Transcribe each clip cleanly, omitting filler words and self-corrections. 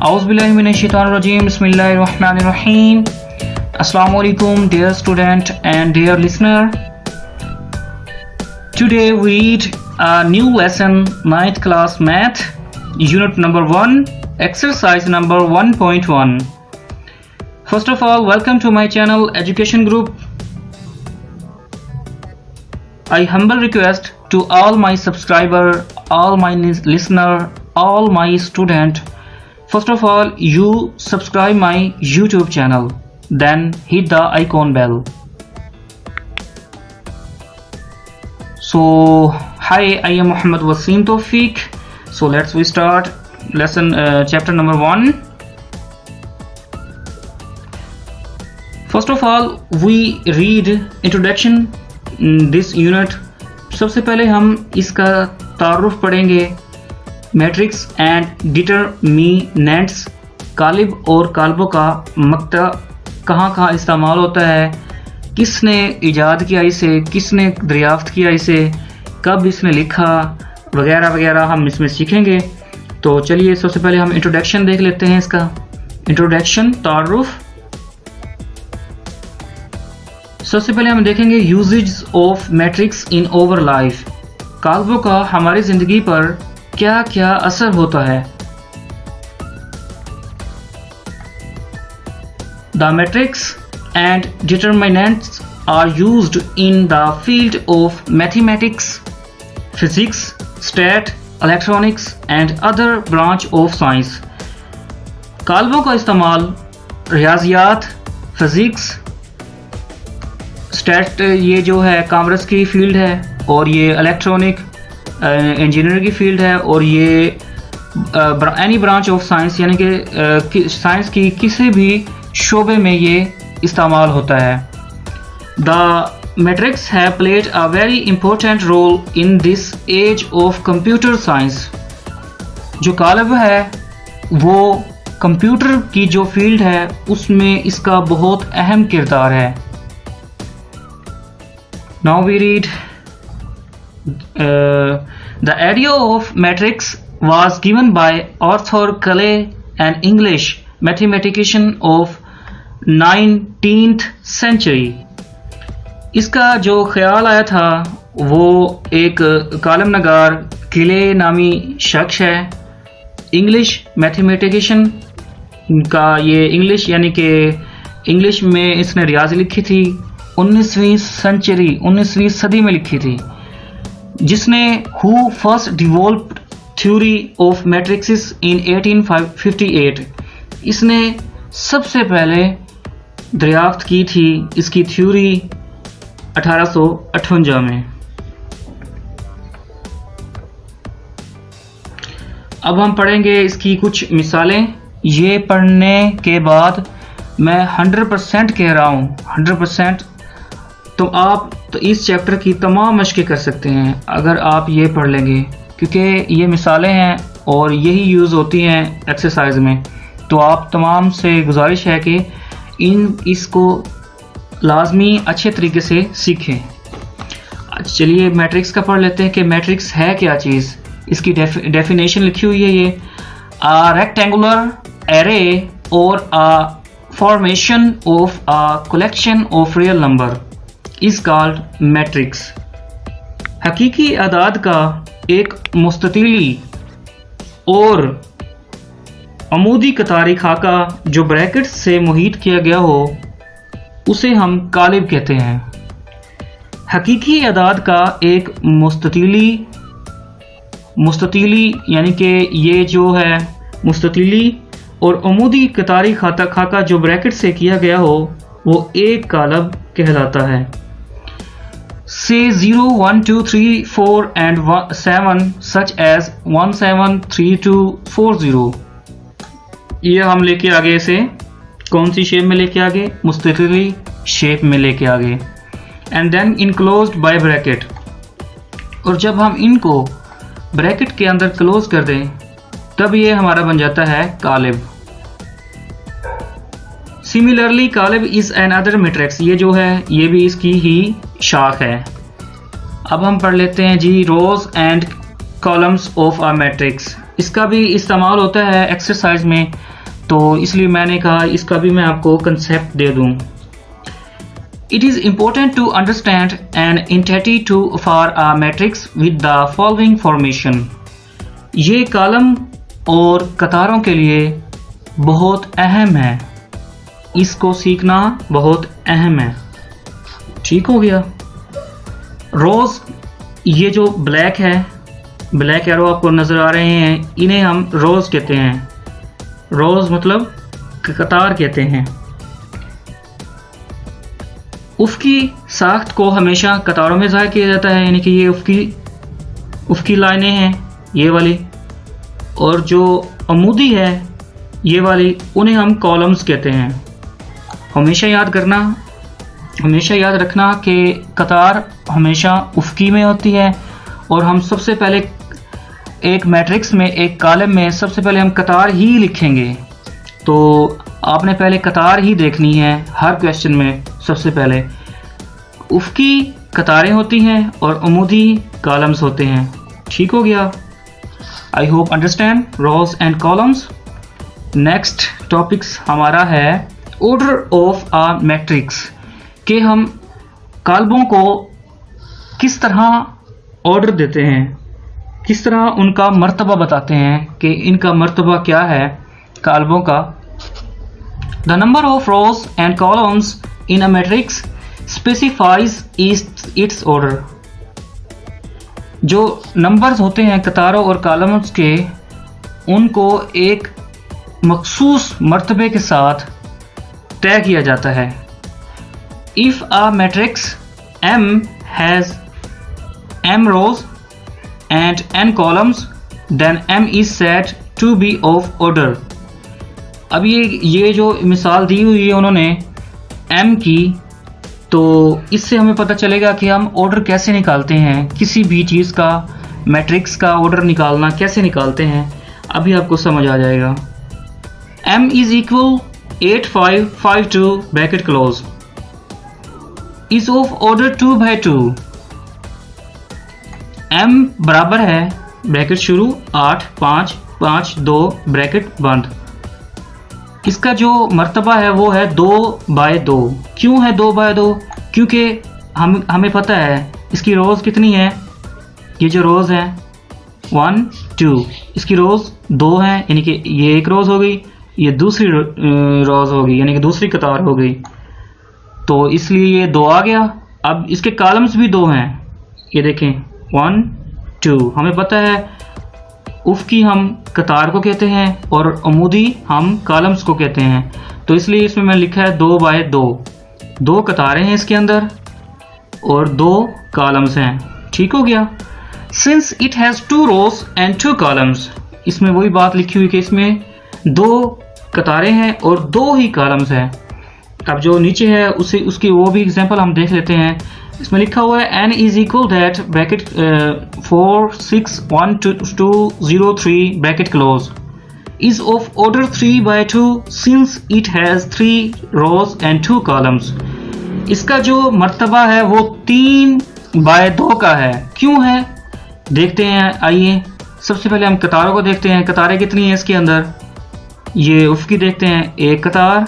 Auzubillahiminash-shaytanir-rajim. Bismillahir-rahmanir-rahim. Assalamualaikum, dear student and dear listener. Today we read a new lesson, 9th class math, unit number 1, exercise number 1.1. First of all, welcome to my channel Education Group. I humble request to all my subscriber, all my listener, all my student. First of all, you subscribe my YouTube channel, then hit the icon bell. So, hi, I am Muhammad Wasim Tawfiq. So let's we start lesson chapter number 1. First of all, we read introduction this unit. सबसे पहले हम इसका तारुफ पढ़ेंगे. Matrix and determinants, कालिब और काल्बों का मक्ता कहाँ कहाँ इस्तेमाल होता है, किसने इजाद किया इसे, किसने दरियाफ्त किया इसे, कब इसने लिखा, वगैरह वगैरह हम इसमें सीखेंगे. तो चलिए सबसे पहले हम इंट्रोडक्शन देख लेते हैं. इसका इंट्रोडक्शन, तारुफ. सबसे पहले हम देखेंगे uses of matrix in our life. काल्बों का हमारी ज़िंदगी पर क्या क्या असर होता है. The matrix and determinants are used in the field of mathematics, physics, stat, electronics and other branch of science. काल्बों का इस्तेमाल रियाजियात, फिजिक्स, स्टैट ये जो है कॉमर्स की फील्ड है, और ये इलेक्ट्रॉनिक इंजीनियरिंग की फील्ड है, और ये एनी ब्रांच ऑफ साइंस यानी कि साइंस की किसी भी शोबे में ये इस्तेमाल होता है. The matrix have played a very important role in this age of computer science. जो कालब है वो कंप्यूटर की जो फील्ड है उसमें इसका बहुत अहम किरदार है. Now we read the idea of matrix was given by Arthur Cayley, an English mathematician of 19th century. इसका जो ख्याल आया था वो एक कालम नगार किले नामी शख्स है. इंग्लिश मैथमेटिशियन का ये इंग्लिश यानी कि इंग्लिश में इसने रियाजी लिखी थी. 19वीं सदी में लिखी थी, जिसने who first developed theory of matrix in 1858. इसने सबसे पहले दरियाफ्त की थी इसकी थ्योरी 1858 में. अब हम पढ़ेंगे इसकी कुछ मिसालें. ये पढ़ने के बाद मैं 100% कह रहा हूँ, 100%. तो आप तो इस चैप्टर की तमाम मशक़ें कर सकते हैं अगर आप ये पढ़ लेंगे, क्योंकि ये मिसालें हैं और यही यूज़ होती हैं एक्सरसाइज में. तो आप तमाम से गुजारिश है कि इसको लाजमी अच्छे तरीके से सीखें. चलिए मैट्रिक्स का पढ़ लेते हैं कि मैट्रिक्स है क्या चीज़. इसकी डेफिनेशन लिखी हुई है ये. अ रेक्टेंगुलर एरे और a formation of a collection of real number is called matrix. हकीकी आदाद का एक मुस्ततिली और अमूदी कतारी खाका जो ब्रैकेट से मुहीत किया गया हो उसे हम कालिब कहते हैं. हकीकी आदाद का एक मुस्ततिली यानी कि ये जो है मुस्ततिली और अमूदी कतारी खाका जो ब्रैकेट से किया गया हो वो एक कालब कहलाता है. Say 0, 1, 2, 3, 4 and 7 such as 1, 7, 3, 2, 4, 0. ये हम लेके आगे इसे कौन सी शेप में लेके आगे, मुस्ततिली शेप में लेके आगे. And then enclosed by bracket. और जब हम इनको ब्रैकेट के अंदर क्लोज कर दें तब ये हमारा बन जाता है कालिब. सिमिलरली कालिब इज एन अदर मैट्रिक्स. ये जो है ये भी इसकी ही शाख है. अब हम पढ़ लेते हैं जी rows and columns of a matrix. इसका भी इस्तेमाल होता है एक्सरसाइज में. तो इसलिए मैंने कहा इसका भी मैं आपको कंसेप्ट दे दूं। It is important to understand an entity to for a matrix with the following formation. ये कॉलम और कतारों के लिए बहुत अहम है, इसको सीखना बहुत अहम है। ठीक हो गया। रोज, ये जो ब्लैक है, ब्लैक एरो आपको नज़र आ रहे हैं, इन्हें हम रोज कहते हैं। रोज मतलब कतार कहते हैं। उफ़की साख्त को हमेशा कतारों में ज़ाहिर किया जाता है, यानी कि ये उफ़की लाइनें हैं ये वाली, और जो अमूदी है ये वाली, उन्हें हम कॉलम्स कहते हैं। हमेशा याद रखना कि कतार हमेशा उफ़की में होती है, और हम सबसे पहले एक मैट्रिक्स में, एक कॉलम में सबसे पहले हम कतार ही लिखेंगे। तो आपने पहले कतार ही देखनी है हर क्वेश्चन में। सबसे पहले उफ़की कतारें होती हैं और अमूदी कॉलम्स होते हैं। ठीक हो गया। I hope understand rows and columns. Next topics हमारा है ऑर्डर ऑफ अ मैट्रिक्स, कि हम कॉलमों को किस तरह ऑर्डर देते हैं, किस तरह उनका मर्तबा बताते हैं कि इनका मर्तबा क्या है कॉलमों का। The number of rows and columns in a matrix specifies its order. जो नंबर्स होते हैं कतारों और कॉलम्स के, उनको एक मखसूस मर्तबे के साथ तय किया जाता है। If a matrix M has M rows and n columns, then M is said to be of order. अब ये जो मिसाल दी हुई है उन्होंने M की, तो इससे हमें पता चलेगा कि हम ऑर्डर कैसे निकालते हैं, किसी भी चीज़ का, मैट्रिक्स का ऑर्डर निकालना कैसे निकालते हैं, अभी आपको समझ आ जाएगा। M is equal 8 5 5 2 bracket close is of order 2 by 2. M बराबर है ब्रैकेट शुरू 8 5 5 2 ब्रैकेट बंद। इसका जो मर्तबा है वो है 2 बाय 2। क्यों है 2 बाय 2? क्योंकि हमें पता है इसकी रोज़ कितनी है। ये जो रोज़ हैं 1 2, इसकी रोज़ 2 हैं, यानी कि ये एक रोज़ हो गई, ये दूसरी रोज़ होगी, यानी कि दूसरी कतार हो गई। तो इसलिए ये 2 आ गया। अब इसके कॉलम्स भी 2 हैं, ये देखें 1 2। हमें पता है उफ़की हम कतार को कहते हैं और अमूदी हम कॉलम्स को कहते हैं, तो इसलिए इसमें मैं लिखा है 2 बाय 2। 2 कतारें हैं इसके अंदर और 2 कॉलम्स हैं। ठीक हो गया। Since it has 2 rows and 2 columns, इसमें वही बात लिखी हुई कि इसमें 2 कतारें हैं और 2 ही कॉलम्स हैं। अब जो नीचे है उसकी वो भी एग्जांपल हम देख लेते हैं। इसमें लिखा हुआ है n is equal that bracket 4 6 1 2 0 3 bracket close is of order 3 by 2 since it has 3 rows and 2 columns. इसका जो मर्तबा है वो 3 बाय 2 का है। क्यों है देखते हैं। आइए सबसे पहले हम कतारों को देखते हैं। कतारें कितनी हैं इसके अंदर, ये उफ़की देखते हैं, एक कतार,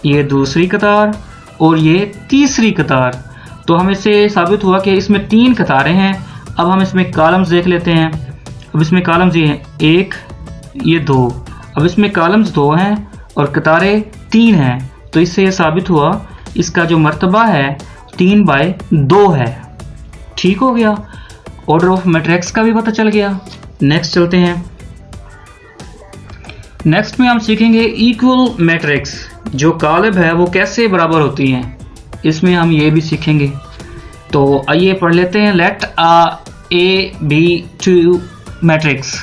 ये दूसरी कतार और ये तीसरी कतार। तो हमें इससे साबित हुआ कि इसमें 3 कतारें हैं। अब हम इसमें कॉलम्स देख लेते हैं। अब इसमें कॉलम्स ये हैं 1 ये 2। अब इसमें कॉलम्स 2 हैं और कतारें 3 हैं, तो इससे ये साबित हुआ इसका जो मर्तबा है 3 बाय 2 है। ठीक हो गया। ऑर्डर ऑफ मैट्रिक्स का भी पता चल गया। नेक्स्ट चलते हैं। नेक्स्ट में हम सीखेंगे इक्वल मैट्रिक्स, जो कॉलम है वो कैसे बराबर होती हैं, इसमें हम ये भी सीखेंगे। तो आइए पढ़ लेते हैं। Let A B 2 matrix.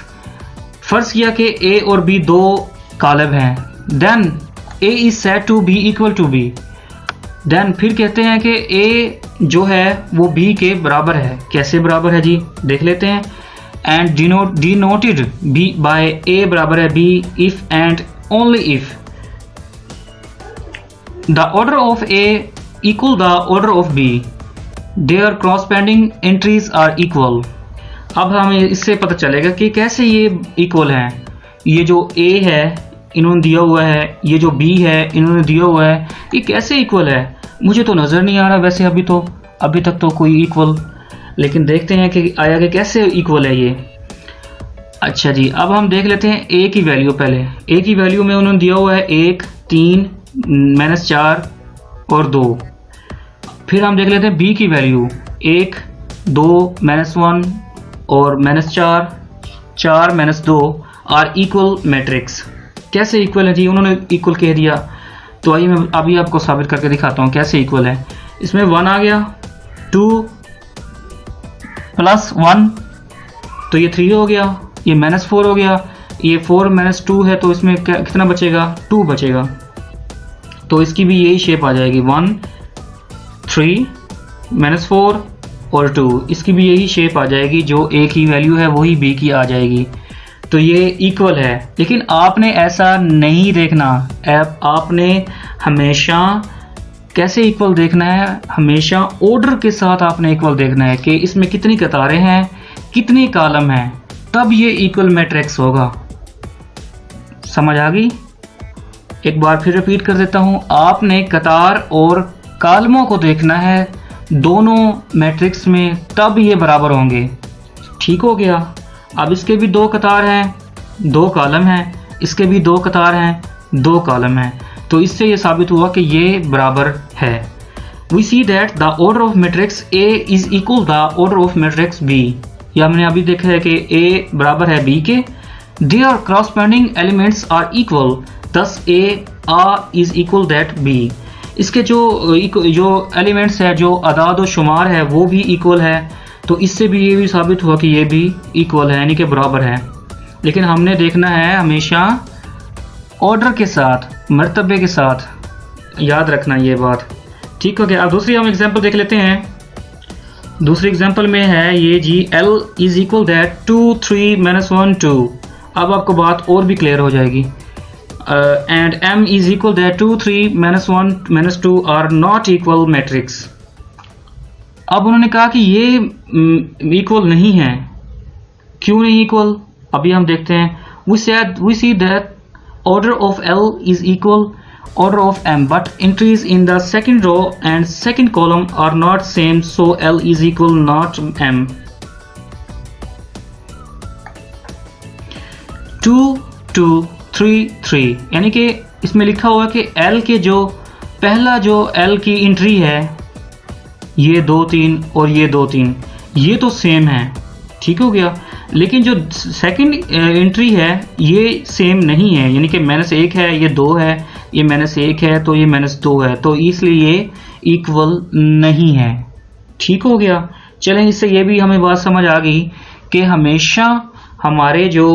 फर्ज किया कि ए और बी 2 कॉलम हैं। Then A is said to be equal to B. Then फिर कहते हैं कि ए जो है वो बी के बराबर है। कैसे बराबर है जी, देख लेते हैं। And denoted B by A बराबर है B if and only if the order of A equal the order of B, their corresponding entries are equal. अब हमें इससे पता चलेगा कि कैसे ये इक्वल हैं। ये जो ए है इन्होंने दिया हुआ है, ये जो बी है इन्होंने दिया हुआ है, ये कैसे इक्वल है? मुझे तो नज़र नहीं आ रहा वैसे अभी तक तो कोई इक्वल, लेकिन देखते हैं कि आया कि कैसे इक्वल है ये। अच्छा जी, अब हम देख लेते हैं ए की वैल्यू। पहले ए की वैल्यू में उन्होंने दिया हुआ है 1, 3, -4 और 2। फिर हम देख लेते हैं बी की वैल्यू 1, 2, -1 और -4, 4, -2 आर इक्वल मैट्रिक्स। कैसे इक्वल है जी? उन्होंने इक्वल कह दिया, तो आइए मैं अभी आपको साबित करके दिखाता हूँ कैसे इक्वल है। इसमें 1 आ गया, 2 + 1 तो ये 3 हो गया, ये -4 हो गया, ये 4 - 2 है तो इसमें कितना बचेगा? 2 बचेगा। तो इसकी भी यही शेप आ जाएगी, 1, 3, -4 और 2, इसकी भी यही शेप आ जाएगी। जो ए की वैल्यू है वही बी की आ जाएगी, तो ये इक्वल है। लेकिन आपने ऐसा नहीं देखना, आपने हमेशा कैसे इक्वल देखना है? हमेशा ऑर्डर के साथ आपने इक्वल देखना है कि इसमें कितनी कतारें हैं, कितने कॉलम हैं, तब ये इक्वल मैट्रिक्स होगा। समझ आ गई? एक बार फिर रिपीट कर देता हूं, आपने कतार और कॉलमों को देखना है दोनों मैट्रिक्स में, तब ये बराबर होंगे। ठीक हो गया? अब इसके भी 2 कतार हैं, 2 कॉलम हैं, इसके भी 2 कतार हैं, 2 कॉलम हैं, तो इससे ये साबित हुआ कि ये बराबर है। We see that the order of matrix A is equal the order of matrix B. ये हमने अभी देखा है कि ए बराबर है बी के। Their corresponding elements are equal, thus A are is equal that B. इसके जो एलिमेंट्स है, जो अदाद व शुमार है, वो भी इक्वल है, तो इससे भी ये भी साबित हुआ कि ये भी इक्वल है, यानी कि बराबर है। लेकिन हमने देखना है हमेशा ऑर्डर के साथ, मर्तबे के साथ, याद रखना ये बात। ठीक हो गया? अब दूसरी हम एग्जांपल देख लेते हैं। दूसरी एग्जांपल में है ये जी, L इज इक्वल दैट 2, 3, -1, 2। अब आपको बात और भी क्लियर हो जाएगी। And M is equal that 2, 3, -1, -2 are not equal matrix. अब उन्होंने कहा कि ये इक्वल नहीं है। क्यों नहीं इक्वल? अभी हम देखते हैं। we see that order of L is equal order of M, but entries in the second row and second column are not same, so L is equal not M. 2, 2, 3, 3, यानी कि इसमें लिखा हुआ है कि L के जो पहला जो L की एंट्री है, ये 2, 3 और ये 2, 3, ये तो सेम है। ठीक हो गया? लेकिन जो सेकंड एंट्री है ये सेम नहीं है, यानी कि -1 है, ये 2 है, ये -1 है, तो ये -2 है, तो इसलिए ये इक्वल नहीं है। ठीक हो गया? चलें, इससे ये भी हमें बात समझ आ गई कि हमेशा हमारे जो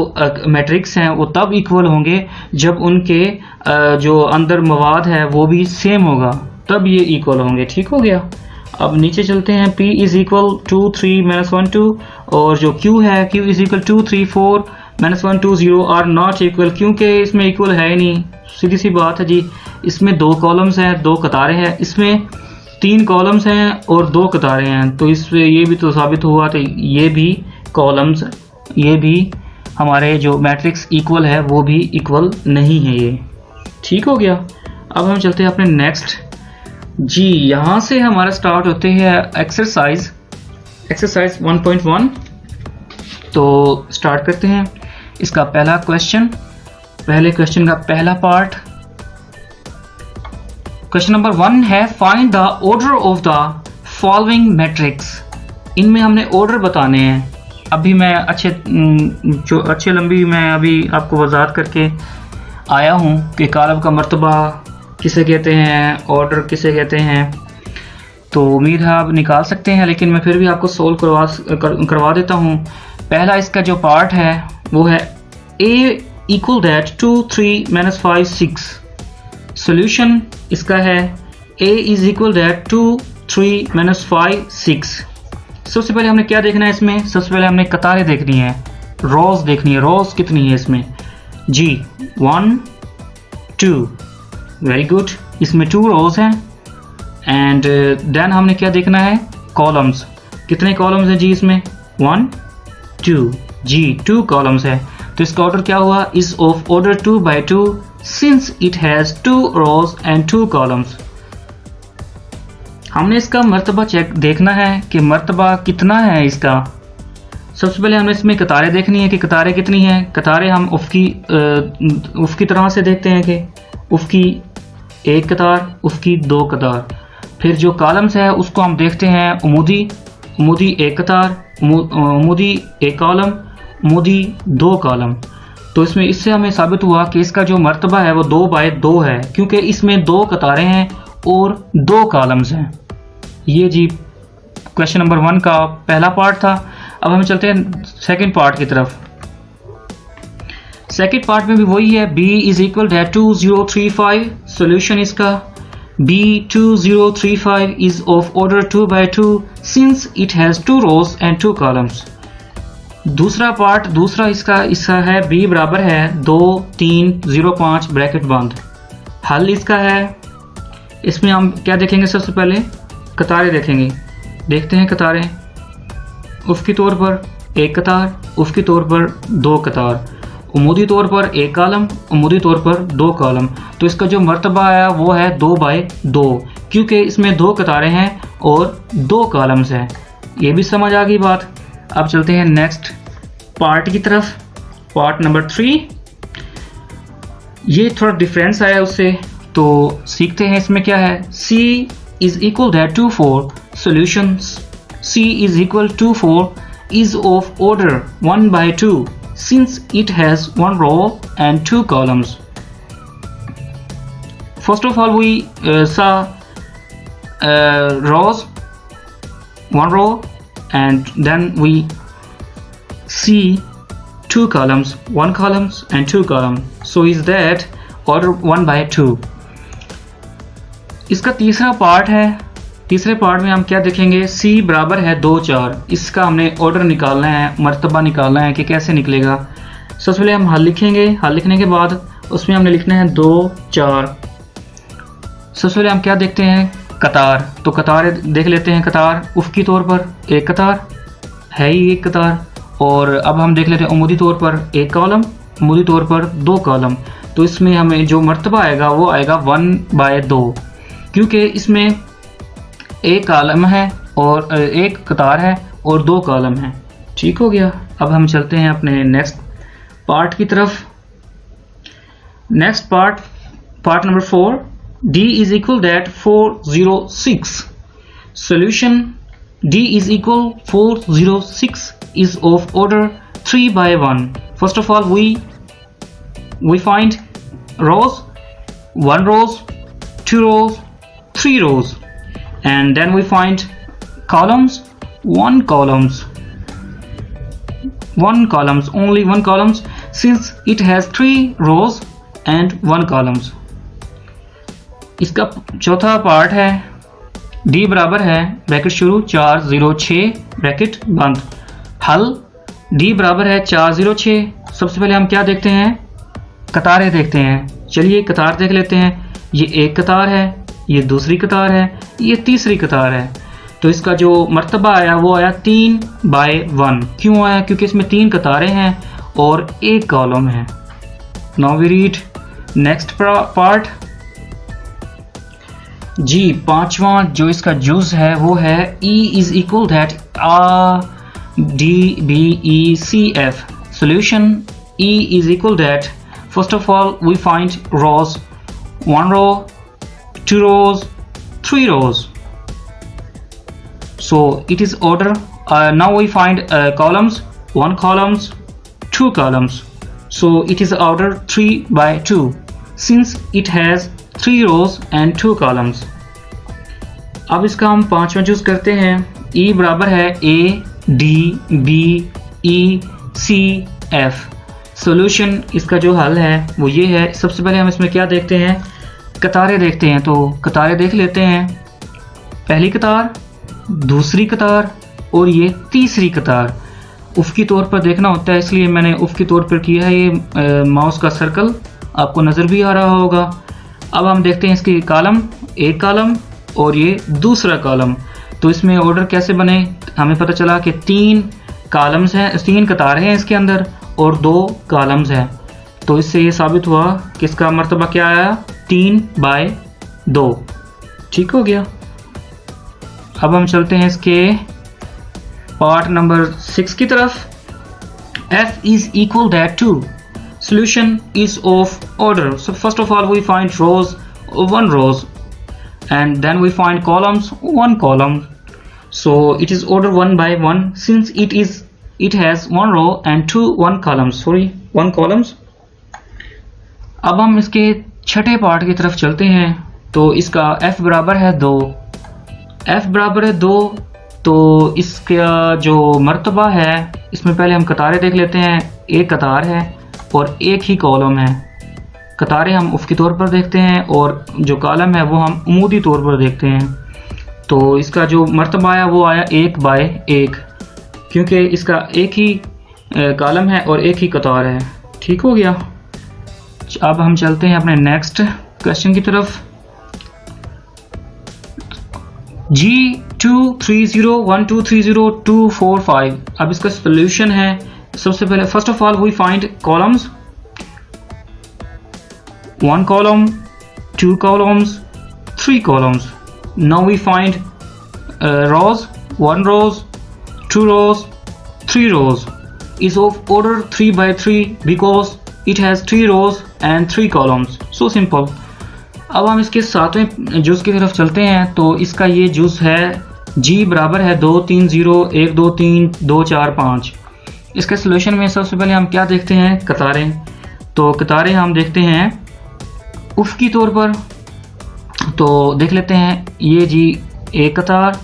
मैट्रिक्स हैं वो तब इक्वल होंगे जब उनके जो अंदर मवाद है वो भी सेम होगा, तब ये इक्वल होंगे। ठीक हो गया? अब नीचे चलते हैं। P इज इक्वल 2, 3, -1, 2 और जो Q है Q is equal 2, 3, 4, -1, 2, 0 are not equal, क्योंकि इसमें इक्वल है ही नहीं। सीधी सी बात है जी, इसमें 2 कॉलम्स हैं, 2 कतारें हैं, इसमें 3 कॉलम्स हैं और 2 कतारें हैं, तो इससे ये भी तो साबित हुआ, तो ये भी कॉलम्स, ये भी हमारे जो मैट्रिक्स इक्वल है वो भी इक्वल नहीं है ये। ठीक हो गया? अब हम चलते हैं अपने नेक्स्ट जी। यहाँ से हमारा स्टार्ट होते हैं एक्सरसाइज 1.1। तो स्टार्ट करते हैं इसका पहला क्वेश्चन। पहले क्वेश्चन का पहला पार्ट, क्वेश्चन नंबर 1 है, find the order of the following matrix. इनमें हमने ऑर्डर बताने हैं। अभी मैं अच्छे लंबी मैं अभी आपको वजाहत करके आया हूँ कि कॉलम का मर्तबा किसे कहते हैं, ऑर्डर किसे कहते हैं, तो उम्मीद है आप निकाल सकते हैं, लेकिन मैं फिर भी आपको सोल्व करवा देता हूँ। पहला इसका जो पार्ट है वो है A इक्वल दैट 2, 3, -5, 6। सोल्यूशन इसका है A इज इक्वल दैट 2, 3, -5, 6। सबसे पहले हमने क्या देखना है इसमें? सबसे पहले हमने कतारें देखनी है, रोज देखनी है। रोज कितनी है इसमें जी? 1, 2, वेरी गुड, इसमें 2 रोज हैं। एंड देन हमने क्या देखना है? कॉलम्स। कितने कॉलम्स हैं जी इसमें? 1, 2 जी, 2 कॉलम्स है। तो इसका ऑर्डर क्या हुआ? इस of order 2 by 2 since it has 2 rows and 2 columns. हमने इसका मर्तबा चेक देखना है कि मर्तबा कितना है इसका। सबसे पहले हमें इसमें कतारें देखनी है कि कतारें कितनी हैं। कतारें हम उफ़की तरह से देखते हैं कि उफ़की एक कतार, उफ़की दो कतार। फिर जो कॉलम्स है उसको हम देखते हैं उमूदी एक कतार, उमूदी एक कॉलम, उमूदी दो कॉलम। तो इसमें इससे हमें साबित हुआ कि इसका जो मर्तबा है वो 2 बाय 2 है, क्योंकि इसमें 2 कतारें हैं और 2 कॉलम्स हैं। ये जी क्वेश्चन नंबर 1 का पहला पार्ट था। अब हम चलते हैं सेकंड पार्ट की तरफ। सेकंड पार्ट में भी वही है, b is equal to 2035। Solution इसका B2035 is of order 2 by 2 since it has 2 rows and 2 columns. दूसरा इसका है b बराबर है 2305 ब्रैकेट बंद। हल इसका है, इसमें हम क्या देखेंगे, सबसे पहले कतारें देखेंगे। देखते हैं कतारें। उफ़की तौर पर एक कतार, उफ़की तौर पर 2 कतार, उमूदी तौर पर एक कॉलम, उमूदी तौर पर 2 कॉलम। तो इसका जो मर्तबा आया वो है 2 बाय 2, क्योंकि इसमें 2 कतारें हैं और 2 कॉलम्स हैं। ये भी समझ आ गई बात। अब चलते हैं नेक्स्ट पार्ट की तरफ, पार्ट नंबर 3। ये थोड़ा डिफरेंस आया उससे, तो सीखते हैं इसमें क्या है। C is equal that to 4। Solution C is equal to 4 is of order 1 by 2 since it has 1 row and 2 columns. First of all, we saw rows, 1 row, and then we see 2 columns, 1 columns and 2 columns. So is that order 1 by 2. इसका तीसरा part है। तीसरे part में हम क्या देखेंगे, C बराबर है 2 4। इसका हमने ऑर्डर निकालना है, मर्तबा निकालना है कि कैसे निकलेगा। सबसे पहले हम हल लिखेंगे। हल लिखने के बाद उसमें हमने लिखना है 2 4। सबसे पहले हम क्या देखते हैं, कतार। तो कतार देख लेते हैं। कतार उफ़की तौर पर एक कतार है ही, एक कतार। और अब हम देख लेते हैं उमूदी तौर पर एक कॉलम, उमूदी तौर पर 2 कॉलम। तो इसमें हमें जो मर्तबा आएगा वो आएगा 1 बाय 2, क्योंकि इसमें एक कॉलम है और एक कतार है और 2 कॉलम है। ठीक हो गया। अब हम चलते हैं अपने नेक्स्ट पार्ट की तरफ। Next part number 4। D is equal that 406। Solution D is equal 406 is of order 3 by 1. First of all, we find rows, 1 rows, 2 rows, 3 rows. And then we find columns, 1 columns, only 1 columns, since it has 3 rows and 1 columns. इसका चौथा part है, D बराबर है bracket शुरू 406 bracket बंद। हल D बराबर है 406। सबसे पहले हम क्या देखते हैं, कतारें देखते हैं। चलिए कतार देख लेते हैं। ये एक कतार है, ये दूसरी कतार है, ये तीसरी कतार है। तो इसका जो मर्तबा आया वो आया 3 बाय 1। क्यों आया, क्योंकि इसमें 3 कतारें हैं और एक कॉलम है। Now we read next part. जी पांचवा जो इसका जूस है वो है E is equal that DBECF। Solution E is equal that, first of all we find rows, 1 row, 2 rows, 3 rows. So it is order. Now we find columns, 1 columns, 2 columns. So it is order 3 by 2 since it has 3 rows and 2 columns. अब इसका हम पांचवा choose करते हैं। E बराबर है ADBECF। Solution इसका जो हल है वो ये है। सबसे पहले हम इसमें क्या देखते हैं, कतारें देखते हैं। तो कतारें देख लेते हैं। पहली कतार, दूसरी कतार और ये तीसरी कतार। उफ़की तौर पर देखना होता है, इसलिए मैंने उफ़की तौर पर किया है। ये माउस का सर्कल आपको नज़र भी आ रहा होगा। अब हम देखते हैं इसकी कॉलम, एक कॉलम और ये दूसरा कॉलम। तो इसमें ऑर्डर कैसे बने, हमें पता चला कि 3 कॉलम्स हैं, 3 कतारें हैं इसके अंदर और 2 कॉलम्स हैं। तो इससे ये साबित हुआ कि इसका मर्तबा क्या आया, 3/2। ठीक हो गया। अब हम चलते हैं इसके पार्ट नंबर 6 की तरफ। f is equal that to, solution is of order. So first of all we find rows, 1 rows, and then we find columns, 1 column. So it is order 1 by 1 since it has 1 row and 1 columns. अब हम इसके छठे part की तरफ चलते हैं। तो इसका f बराबर है 2। f बराबर है 2, तो इसका जो मर्तबा है, इसमें पहले हम कतारें देख लेते हैं। एक कतार है और एक ही कॉलम है। कतारें हम उफ़क़ी तौर पर देखते हैं और जो कॉलम है वो हम उमूदी तौर पर देखते हैं। तो इसका जो मर्तबा आया वो आया 1/1, क्योंकि इसका एक ही कॉलम है और एक ही कतार है। ठीक हो गया। अब हम चलते हैं अपने नेक्स्ट क्वेश्चन की तरफ। G230123025। अब इसका सोल्यूशन है, सबसे पहले first of all we find columns, 1 column, 2 columns, 3 columns. Now we find rows, 1 rows, 2 rows, 3 rows is of order 3/3 because it has 3 rows and 3 columns. So simple. अब हम इसके सातवें जुज़ की तरफ चलते हैं। तो इसका ये जुज़ है G बराबर है 2 3 0 1 2 3 2 4 5। इसके सोल्यूशन में सबसे पहले हम क्या देखते हैं, कतारें। तो कतारें हम देखते हैं उफ़क़ी तौर पर। तो देख लेते हैं, ये जी एक कतार,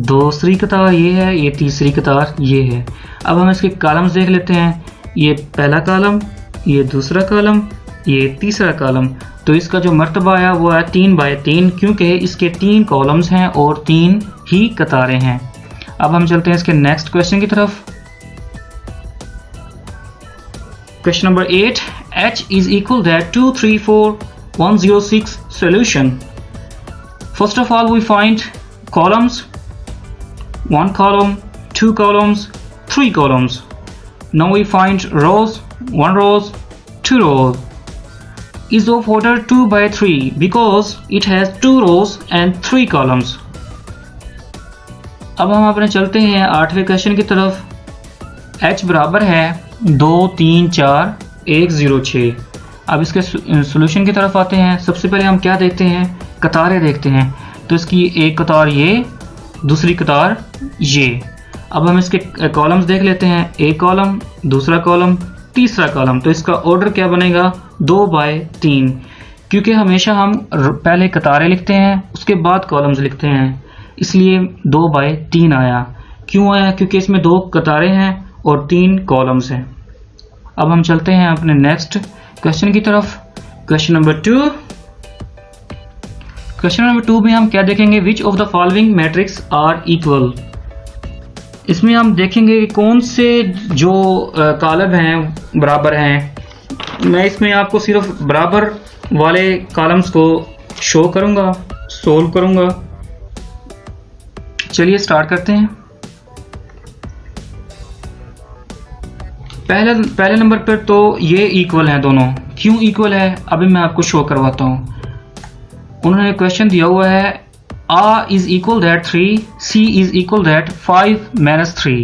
दूसरी कतार ये है, ये तीसरी कतार ये है। अब हम इसके कॉलम्स देख लेते हैं, ये पहला कॉलम, ये दूसरा कॉलम, ये तीसरा कॉलम। तो इसका जो मर्तबा आया वो है 3/3, क्योंकि इसके 3 कॉलम्स हैं और 3 ही कतारें हैं। अब हम चलते हैं इसके नेक्स्ट क्वेश्चन की तरफ। Question number 8, h is equal that 2 3 4 106 solution. First of all we find columns, 1 column, 2 columns, 3 columns. Now we find rows, 1 rows, 2 rows is of order 2/3 because it has 2 rows and 3 columns. अब हम अपने चलते हैं 8वें question की तरफ। h बराबर है 2 3 4 1 0 6। अब इसके सॉल्यूशन की तरफ आते हैं। सबसे पहले हम क्या देखते हैं, कतारें देखते हैं। तो इसकी एक कतार ये, दूसरी कतार ये। अब हम इसके कॉलम्स देख लेते हैं, एक कॉलम, दूसरा कॉलम, तीसरा कॉलम। तो इसका ऑर्डर क्या बनेगा, 2/3, क्योंकि हमेशा हम पहले कतारें लिखते हैं उसके बाद कॉलम्स लिखते हैं, इसलिए 2/3 आया। क्यों आया, क्योंकि इसमें 2 कतारें हैं और 3 कॉलम्स हैं। अब हम चलते हैं अपने नेक्स्ट क्वेश्चन की तरफ। Question number 2। क्वेश्चन नंबर 2 में हम क्या देखेंगे, which of the following matrix are equal. इसमें हम देखेंगे कौन से जो कॉलम हैं बराबर हैं। मैं इसमें आपको सिर्फ बराबर वाले कॉलम्स को शो करूंगा, सोल्व करूंगा। चलिए स्टार्ट करते हैं। पहले नंबर पर तो ये इक्वल हैं दोनों। क्यों इक्वल है, अभी मैं आपको शो करवाता हूँ। उन्होंने क्वेश्चन दिया हुआ है, A is equal that 3, C is equal that 5 minus 3.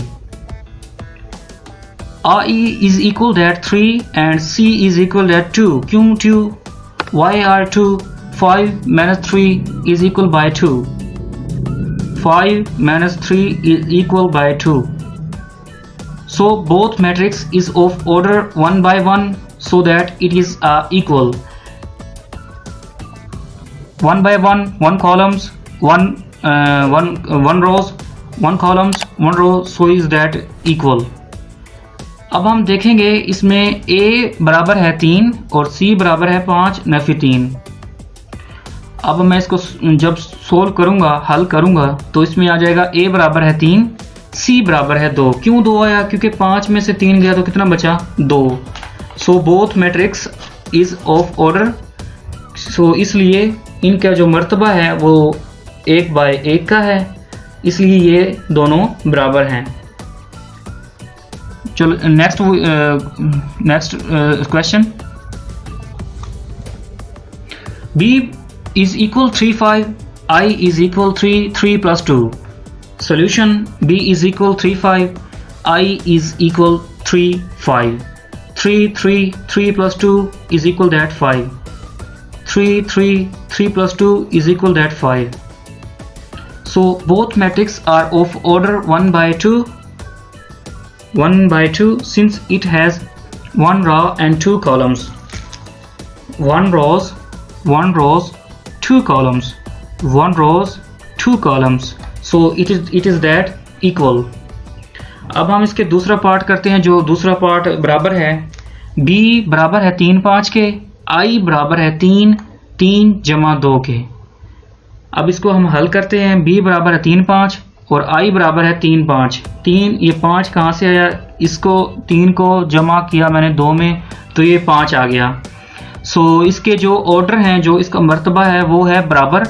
A is equal that 3 and C is equal that 2. क्यों 2? Why are 2? 5 minus 3 is equal by 2. 5 minus 3 is equal by 2. So both matrix is of order 1 by 1, so that it is equal. 1 by 1, 1 columns, 1 rows, 1 columns, 1 row, so is that equal. अब हम देखेंगे इसमें a बराबर है 3 और c बराबर है 5 नफी 3। अब मैं इसको जब सोल्व करूंगा, हल करूंगा, तो इसमें आ जाएगा a बराबर है 3, c बराबर है 2। क्यों 2 आया, क्योंकि 5 में से 3 गया तो कितना बचा, 2। So both matrix is of order, so इसलिए इनका जो मर्तबा है वो 1/1 का है, इसलिए ये दोनों बराबर हैं। चलो next question, b is equal 3 5, I is equal 3 plus 2. Solution, b is equal 3 5, I is equal 3 5. 3 plus 2 is equal that 5. 3 plus 2 is equal that 5. So both matrix are of order 1 by 2 since it has one row and two columns. One rows, two columns. One rows, two columns. So it is that equal. अब हम इसके दूसरा part करते हैं, जो दूसरा part बराबर है b बराबर है 3 5 के, I बराबर है 3 जमा 2 के। अब इसको हम हल करते हैं, b बराबर है 3 5 और I बराबर है 3 5। 3 ये 5 कहाँ से आया, इसको 3 को जमा किया मैंने 2 में तो ये 5 आ गया। सो इसके जो ऑर्डर हैं, जो इसका मर्तबा है वो है बराबर,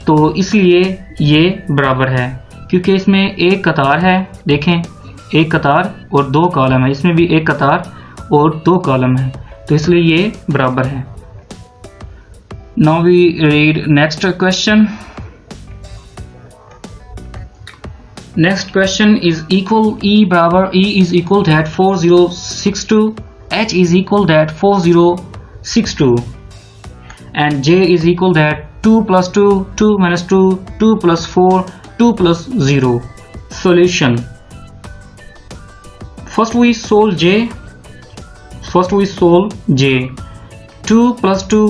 तो इसलिए ये बराबर है क्योंकि इसमें एक कतार है, देखें एक कतार और 2 कॉलम है, इसमें भी एक कतार और 2 कॉलम है, तो इसलिए ये बराबर है। Now we read next question. Next question is equal E बराबर E is equal that 4062, H is equal that 4062 and J is equal that 2 plus 2, 2 minus 2, 2 plus 4, 2 plus 0. Solution. First we solve J. 2 plus 2,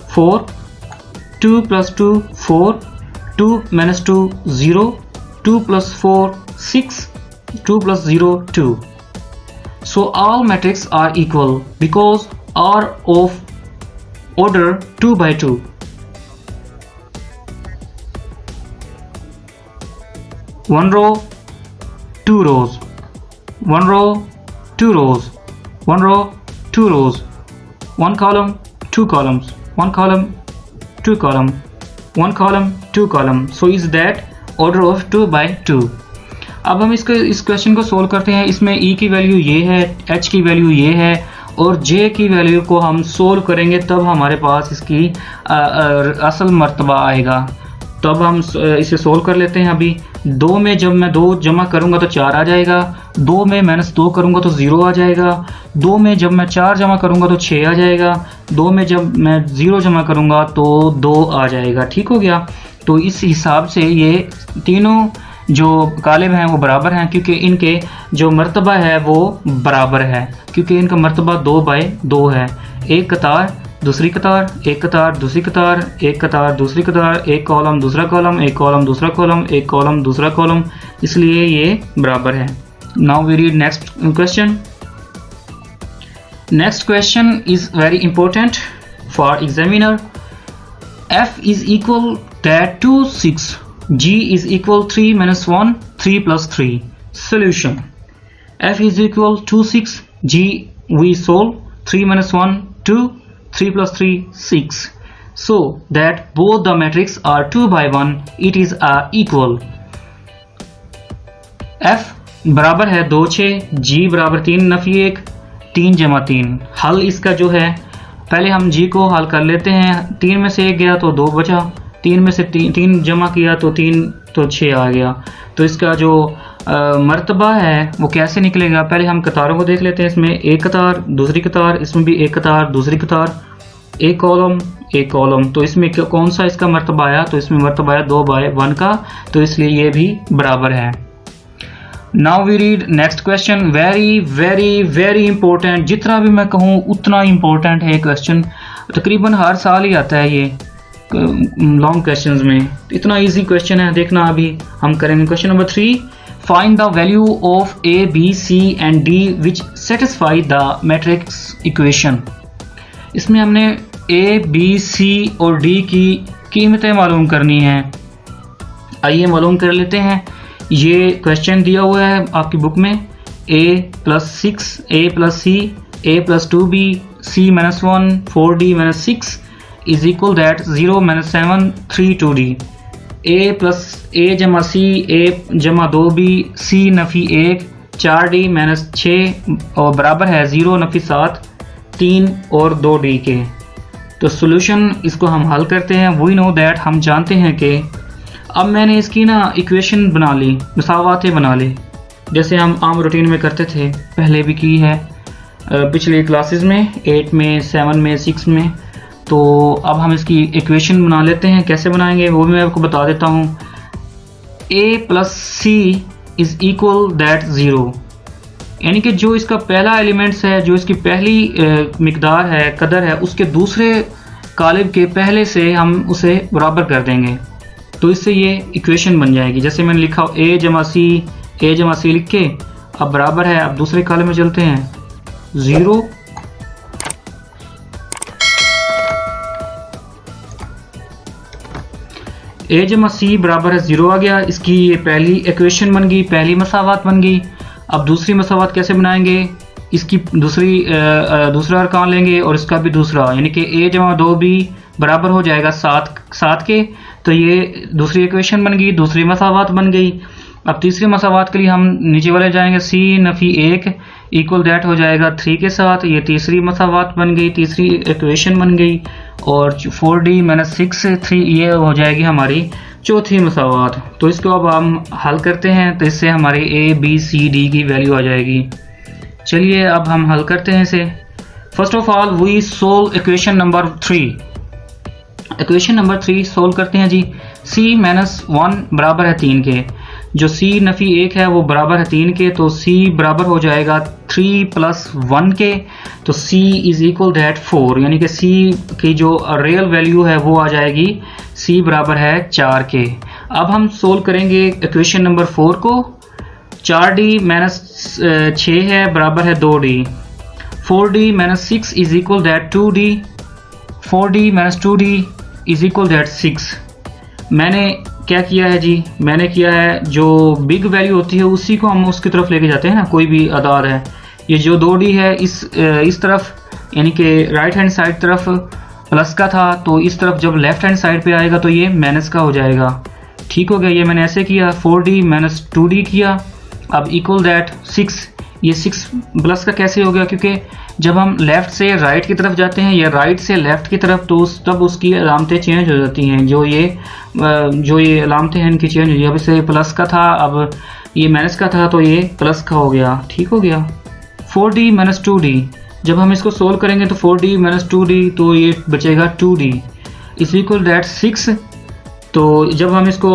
4. 2 plus 2, 4. 2 minus 2, 0. 2 plus 4, 6. 2 plus 0, 2. So all matrices are equal because are of order 2 by 2. One row, two rows. One row, two rows. One row, two rows. One column, two columns. One column, two column. One column, two column. So is that order of 2 by 2. अब हम इस question को solve करते हैं। इसमें E की value ये है, H की वैल्यू ये है और J की वैल्यू को हम सोल्व करेंगे तब हमारे पास इसकी असल मर्तबा आएगा। तब हम इसे सोल्व कर लेते हैं। अभी 2 में जब मैं 2 जमा करूंगा तो 4 आ जाएगा, 2 में -2 करूंगा तो 0 आ जाएगा, 2 में जब मैं 4 जमा करूंगा तो 6 आ जाएगा, 2 में जब मैं 0 जमा करूंगा तो 2 आ जाएगा। ठीक हो गया। तो इस हिसाब से ये तीनों जो कालिब हैं वो बराबर हैं क्योंकि इनके जो मर्तबा है वो बराबर है, क्योंकि इनका मर्तबा 2 बाय 2 है। एक कतार दूसरी कतार, एक कतार दूसरी कतार, एक कतार दूसरी कतार, एक कॉलम दूसरा कॉलम, एक कॉलम दूसरा कॉलम, एक कॉलम दूसरा कॉलम, इसलिए ये बराबर है। Now we read next question. Next question is very important for examiner. F is equal that 2 6, G is equal 3 minus 1, 3 plus 3. Solution. F is equal 2 6, G we solve 3 minus 1 2, 3 plus 3 6. So that both the matrix are 2 by 1, it is equal. F बराबर है 2 6, G बराबर 3 नफी 1, 3 जमा 3। हल इसका जो है, पहले हम G को हल कर लेते हैं। 3 में से 1 गया तो 2 बचा, 3 में से 3 जमा किया तो 3 तो 6 आ गया। तो इसका जो मर्तबा है वो कैसे निकलेगा, पहले हम कतारों को देख लेते हैं। इसमें एक कतार दूसरी कतार, इसमें भी एक कतार दूसरी कतार, एक कॉलम एक कॉलम, तो इसमें कौन सा इसका मर्तबा आया, तो इसमें मर्तबा आया 2 बाय 1 का, तो इसलिए ये भी बराबर है। Now we read next question. Very very very important, जितना भी मैं कहूँ उतना इंपॉर्टेंट है क्वेश्चन। तकरीबन हर साल ही आता है ये लॉन्ग क्वेश्चंस में, इतना इजी क्वेश्चन है। देखना अभी हम करेंगे question number 3। Find the value of A, B, C and D which satisfy the matrix equation. इसमें हमने A, B, C और D की कीमतें मालूम करनी है। आइए मालूम कर लेते हैं। ये क्वेश्चन दिया हुआ है आपकी बुक में। A plus 6, A plus C, A plus 2B, C minus 1, 4D minus 6 is equal that 0 minus 7, 3 2D. A plus A जमा C, A जमा 2B, C Nafi 1, 4d minus 6 और बराबर है 0 नफी 7 3 और 2d के। तो सोल्यूशन इसको हम हल करते हैं। वी नो दैट, हम जानते हैं कि अब मैंने इसकी ना इक्वेशन बना ली, मसावातें बना ली, जैसे हम आम रूटीन में करते थे, पहले भी की है पिछले क्लासेस में, 8 में 7 में 6 में। तो अब हम इसकी इक्वेशन बना लेते हैं। कैसे बनाएंगे वो भी मैं आपको बता देता हूँ। a plus C is equal that 0, यानी कि जो इसका पहला एलिमेंट्स है, जो इसकी पहली मिकदार है, कदर है, उसके दूसरे कालिब के पहले से हम उसे बराबर कर देंगे। तो इससे ये इक्वेशन बन जाएगी। जैसे मैंने लिखा a जमा सी लिख के, अब बराबर है, अब दूसरे कालिब में चलते हैं 0 a जमा सी बराबर है 0 आ गया। इसकी ये पहली इक्वेशन बन गई, पहली मसावात बन गई। अब दूसरी मसावात कैसे बनाएंगे, इसकी दूसरा अरकान लेंगे और इसका भी दूसरा, यानी कि a जमा 2b बराबर हो जाएगा 7 के। तो ये दूसरी इक्वेशन बन गई, दूसरी मसावात बन गई। अब तीसरी मसावात के लिए हम नीचे वाले जाएंगे, c नफी 1 इक्वल दैट हो जाएगा 3 के साथ। ये तीसरी मसावात बन गई, तीसरी इक्वेशन बन गई। और 4d माइनस 6 3 ये हो जाएगी हमारी चौथी मसावात। तो इसको अब हम हल करते हैं, तो इससे हमारी a b c d की वैल्यू आ जाएगी। चलिए अब हम हल करते हैं इसे। First of all we solve equation number 3। Equation number 3 solve करते हैं जी। c माइनस 1 बराबर है 3 के, जो c नफी 1 है वो बराबर है 3 के, तो c बराबर हो जाएगा 3 प्लस 1 के। तो c इज इक्वल दैट 4, यानी कि c की जो रियल वैल्यू है वो आ जाएगी, c बराबर है 4 के। अब हम सोल्व करेंगे इक्वेशन नंबर 4 को। 4d माइनस 6 है बराबर है 2d, 4d minus 6 is equal that 2d, 4d minus 2d is equal that 6। मैंने क्या किया है जी, मैंने किया है जो बिग वैल्यू होती है उसी को हम उसकी तरफ लेके जाते हैं ना, कोई भी अदाद है। ये जो 2d है इस तरफ, यानी कि राइट हैंड साइड तरफ प्लस का था, तो इस तरफ जब लेफ्ट हैंड साइड पे आएगा तो ये माइनस का हो जाएगा। ठीक हो गया, ये मैंने ऐसे किया, 4d माइनस 2d किया। अब इक्वल दैट 6, ये 6 प्लस का कैसे हो गया, क्योंकि जब हम लेफ्ट से राइट की तरफ जाते हैं या राइट से लेफ्ट की तरफ, तो तब उसकी अलामतें चेंज हो जाती हैं। जो ये अलामतें हैं इनकी चेंज हुई। अब इसे प्लस का था, अब ये माइनस का था, तो ये प्लस का हो गया। ठीक हो गया। 4d माइनस 2d, जब हम इसको सोल्व करेंगे तो 4d माइनस 2d, तो ये बचेगा 2d इज इक्वल दैट 6। तो जब हम इसको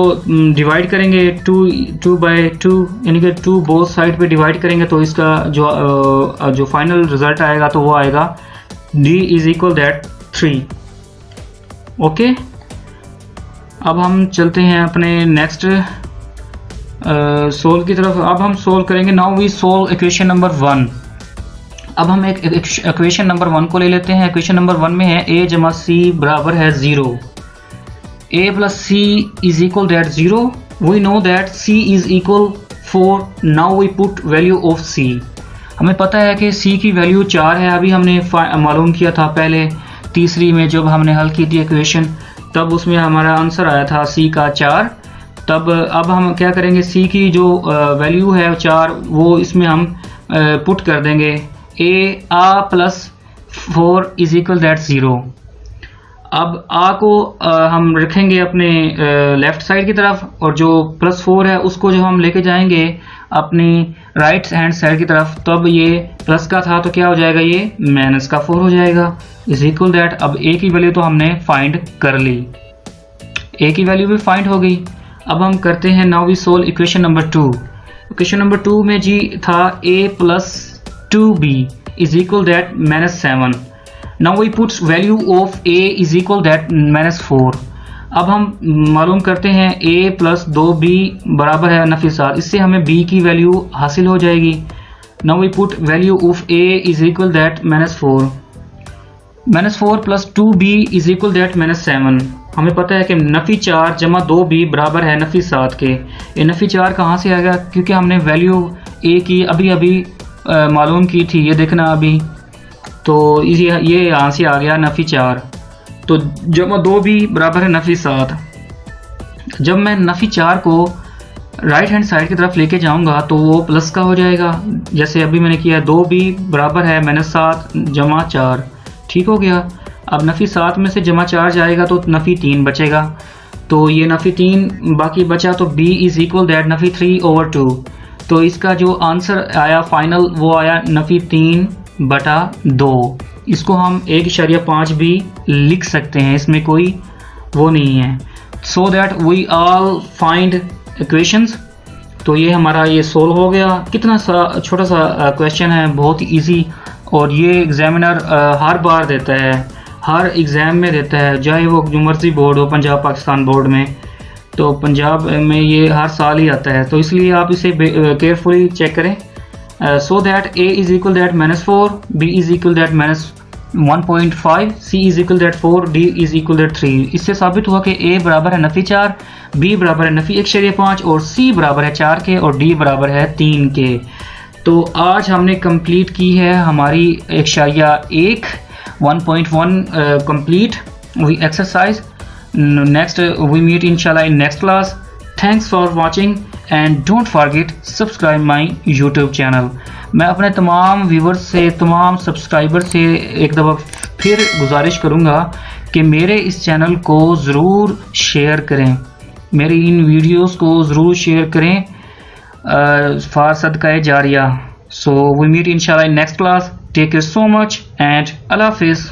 डिवाइड करेंगे 2 बाई 2, यानी कि 2 बोथ साइड पे डिवाइड करेंगे, तो इसका जो फाइनल रिजल्ट आएगा तो वो आएगा d is equal that 3। Okay, अब हम चलते हैं अपने नेक्स्ट सोल्व की तरफ। अब हम सोल्व करेंगे, now we solve equation number 1। अब हम एक इक्वेशन नंबर 1 को ले लेते हैं। इक्वेशन नंबर 1 में है a जमा c बराबर है 0, a plus c is equal that 0. We know that c is equal 4. Now we put value of c. हमें पता है कि c की वैल्यू 4 है। अभी हमने मालूम किया था पहले तीसरी में, जब हमने हल की थी इक्वेशन, तब उसमें हमारा आंसर आया था c का 4। तब अब हम क्या करेंगे, c की जो वैल्यू है 4, वो इसमें हम पुट कर देंगे। a plus 4 is equal that 0। अब a को हम रखेंगे अपने लेफ्ट साइड की तरफ, और जो प्लस 4 है उसको जो हम लेके जाएंगे अपनी राइट हैंड साइड की तरफ, तब ये प्लस का था तो क्या हो जाएगा, ये माइनस का 4 हो जाएगा इज इक्वल दैट। अब a की वैल्यू तो हमने फाइंड कर ली, a की वैल्यू भी फाइंड हो गई। अब हम करते हैं, now we solve equation number 2। Equation number 2 में जी था a plus 2b is equal that minus 7। Now we put value of a is equal that minus 4। अब हम मालूम करते हैं a प्लस 2b बराबर है नफी 7, इससे हमें b की वैल्यू हासिल हो जाएगी। Now we put value of a is equal that minus 4, minus 4 plus 2b is equal that minus 7। हमें पता है कि नफी 4 जमा 2b बराबर है नफी 7 के। ये नफी 4 कहाँ से आ गया, क्योंकि हमने वैल्यू a की अभी मालूम की थी, ये देखना अभी, तो ये यहाँ से आ गया नफी 4। तो जमा 2b बराबर है नफी 7। जब मैं नफी 4 को राइट हैंड साइड की तरफ लेके जाऊंगा तो वो प्लस का हो जाएगा, जैसे अभी मैंने किया 2b बराबर है -7 जमा 4, ठीक हो गया। अब नफ़ी 7 में से जमा 4 जाएगा तो नफ़ी 3 बचेगा, तो ये नफ़ी 3 बाकी बचा, तो b इज़ इक्वल दैट नफ़ी 3/2। तो इसका जो आंसर आया फाइनल वो आया नफ़ी 3/2। इसको हम 1.5 भी लिख सकते हैं, इसमें कोई वो नहीं है। So that we all find equations. तो ये हमारा ये सोल्व हो गया। कितना सा छोटा सा क्वेश्चन है, बहुत इजी, और ये एग्जामिनर हर बार देता है, हर एग्ज़ाम में देता है, चाहे वो जो मर्जी बोर्ड हो, पंजाब पाकिस्तान बोर्ड में, तो पंजाब में ये हर साल ही आता है, तो इसलिए आप इसे केयरफुली चेक करें। So that a is equal that -4, b is equal that -1.5, c is equal that 4, d is equal that 3। इससे साबित हुआ कि a बराबर है नफ़ी 4, b बराबर है नफ़ी 1.5 और c बराबर है 4 के और d बराबर है 3 के। तो आज हमने कंप्लीट की है हमारी 1.1 complete we exercise. Next we meet इंशाल्लाह in next class. Thanks for watching and don't forget subscribe my YouTube channel. मैं अपने तमाम व्यूवर्स से, तमाम सब्सक्राइबर से एक दफ़ा फिर गुजारिश करूँगा कि मेरे इस चैनल को ज़रूर शेयर करें, मेरी इन वीडियोस को ज़रूर शेयर करें फॉर सदका जारिया। सो वी मीट इंशाल्लाह in next class. Take care so much and अल्लाह हाफिज़।